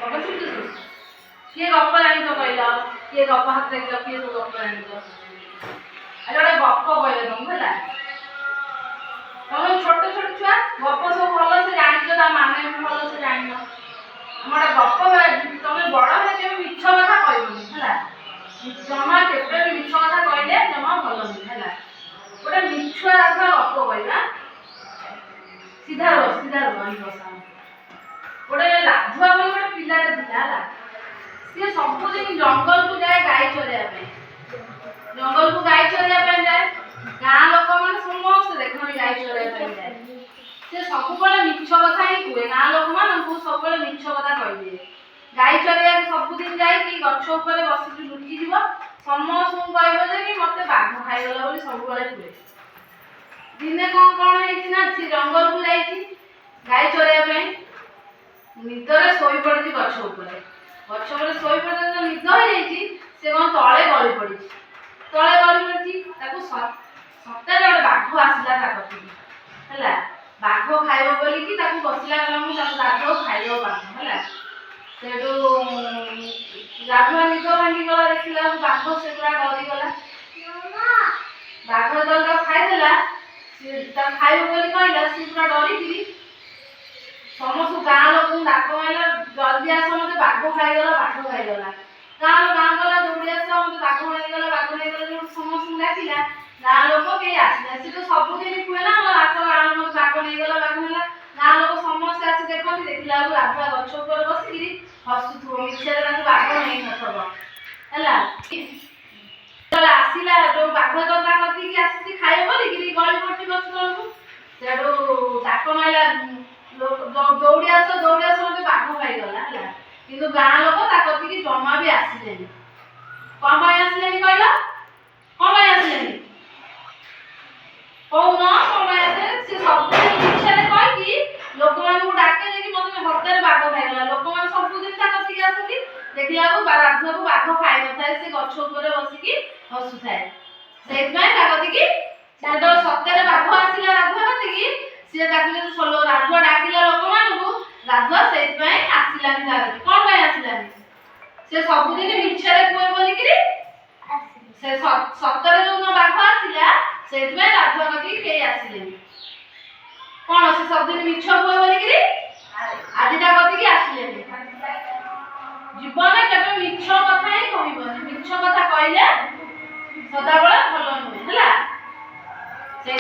ଗପ ଶୁଣୁଛୁ? କିଏ ଗପ ଜାଣିଛ କହିଲ? କିଏ ଗପ ହାତ ଦେଖିଲ? କିଏ ସବୁ ଗପ ଜାଣିଛ? ଆରେ ଗୋଟେ ଗପ କହିଲେ ତମକୁ ହେଲା। ତମେ ଛୋଟ ଛୋଟ ଛୁଆ ଗପ ସବୁ ଭଲସେ ଜାଣିଛ, ତା ମାନେ ବି ଭଲସେ ଜାଣିନ। ଗୋଟେ ଗପ ତମେ ବଡ଼ ହେଲେ କେବେ ମିଛ କଥା କହିବନି ହେଲା। ଜମା କେବେ ବି ମିଛ କଥା କହିଲେ ଜମା ଭଲ ନୁହେଁ ହେଲା। ଗୋଟେ ମିଛୁଆ ଗପ କହିବା। ସିଧା ରୁହ ଗୋଟେ ରାଧୁଆ ବୋଲି ଗୋଟେ ପିଲାଟେ ଥିଲା ହେଲା। ସିଏ ସବୁଦିନ ଜଙ୍ଗଲକୁ ଯାଏ ଗାଈ ଚରେଇବା ପାଇଁ। ଜଙ୍ଗଲକୁ ଗାଈ ଚରେଇବା ପାଇଁ ଯାଏ। ଗାଁ ଲୋକମାନେ ସମସ୍ତେ ଦେଖନ୍ତି ଗାଈ ଚରେଇବା ପାଇଁ ଯାଏ। ସେ ସବୁବେଳେ ମିଛ କଥା ହିଁ କୁହେ। ଗାଁ ଲୋକମାନଙ୍କୁ ସବୁବେଳେ ମିଛ କଥା କହିଦିଏ। ଗାଈ ଚରେଇବାକୁ ସବୁଦିନ ଯାଇକି ଗଛ ଉପରେ ବସିକି ଲୁଚିଯିବ। ସମସ୍ତଙ୍କୁ କହିବ ଯେ କି ମତେ ବାଘ ଖାଇଗଲା ବୋଲି ସବୁବେଳେ କୁହେ। ଦିନେ କଣ ହେଇଛି ନା, ସେ ଜଙ୍ଗଲକୁ ଯାଇଛି ଗାଈ ଚରେଇବା ପାଇଁ। ନିଦରେ ଶୋଇପଡ଼ିଛି ଗଛ ଉପରେ ଶୋଇପଡ଼ିଛି। ନିଦ ହେଇଯାଇଛି, ସେ କଣ ତଳେ ଗଳି ପଡ଼ିଛି। ତାକୁ ସତରେ ଗୋଟେ ବାଘ ଆସିଲା ତା କତିକି ହେଲା। ବାଘ ଖାଇବ ବୋଲିକି ତାକୁ ବସିଲା ଗଲା, ମୁଁ ତାକୁ ଗାଧୋ ଖାଇବ ବାଘ ହେଲା। ସେଠୁ ଗାଧୁଆ ନିଦ ଭାଙ୍ଗିଗଲା। ଦେଖିଲା ବାଘ ସେ ପୁରା ଡରିଗଲା। ବାଘ ଯେତେବେଳେ ତାକୁ ଖାଇଦେଲା, ସେ ତାକୁ ଖାଇବ ବୋଲି କହିଲା, ସେ ପୁରା ଡରିକିରି ସମସ୍ତ ଗାଁ ଲୋକଙ୍କୁ ଡାକ ମାରିଲା, ଜଲ୍ଦି ଆସ ମତେ ବାଘ ଖାଇଗଲା। ଗାଁ ଗଲା, ଦୌଡ଼ି ଆସ ମତେ ବାଘ ନେଇଗଲା। ଯୋଉଠି ସମସ୍ତଙ୍କୁ ଡାକିଲା, ଗାଁ ଲୋକ କେହି ଆସିଲା। ସେ ତ ସବୁଦିନ କୁହେ ନା, ଆସ ଗାଁ ମତେ ବାଘ ନେଇଗଲା। ଗାଁ ଲୋକ ସମସ୍ତେ ଆସି ଦେଖନ୍ତି। ଦେଖିଲା ବେଳକୁ ରାଧୁଆ ଗଛ ଉପରେ ବସିକିରି ହସୁଥିବ। ମିଛରେ ତାକୁ ବାଘ ନେଇନଥିବ ହେଲା। ଆସିଲା ଯୋଉ ବାଘ ତା କତିକି ଆସିଛି ଖାଇବ ବୋଲିକିରି ଗଳି ପଡ଼ିଛି ଗଛ ତଳକୁ। ସେଠୁ ଡାକ ମାରିଲା, ଦୌଡ଼ି ଆସ ମତେ ବାଘ ଖାଇଗଲା ହେଲା। କିନ୍ତୁ ଗାଁ ଲୋକ ତା କତିକି ଜମା ବି ଆସିଲେନି। କଣ ପାଇଁ ଆସିଲେନି କହିଲ? କଣ ପାଇଁ ଆସିଲେନି କହୁନ? ସେ ସବୁଦିନ ମିଛରେ କହିକି ଲୋକମାନଙ୍କୁ ଡାକେ ଯେ କି ମତେ ହତରେ ବାଘ ଖାଇଗଲା। ଲୋକମାନେ ସବୁଦିନ ତା କତିକି ଆସନ୍ତି। ଦେଖିଲା ବେଳକୁ ରାଧୁଆକୁ ବାଘ ଖାଇନଥାଏ। ସେ ଗଛ ଉପରେ ବସିକି ହସୁଥାଏ। ସେଇଥିପାଇଁ ତା କତିକି ଯେତେବେଳେ ସତରେ ବାଘ ଆସିଲା ରାଧୁଆ କତିକି, ସିଏ ତାକୁ ରାଧୁଆ ଡାକିଲା ଲୋକମାନଙ୍କୁ, ରାଧୁଆ ସେଇଥିପାଇଁ ଆସିଲାନି ତା କତିକି। କଣ ପାଇଁ ଆସିଲାନି? ସେ ସବୁଦିନ ମିଛରେ କୁହେ ବୋଲିକିରି ସେ ସତରେ ଯୋଉଦିନ ବାଘ ଆସିଲା, ସେଇଥିପାଇଁ ରାଧୁଆ କତିକି କେହି ଆସିଲେନି। କଣ ସେ ସବୁଦିନ ମିଛ କୁହେ ବୋଲିକିରି ଆଜି ତା କତିକି ଆସିଲେନି। ଜୀବନରେ କେବେ ମିଛ କଥା ହିଁ କହିବନି। ମିଛ କଥା କହିଲେ ସଦାବେଳେ ଭଲ ନୁହେଁ ହେଲା।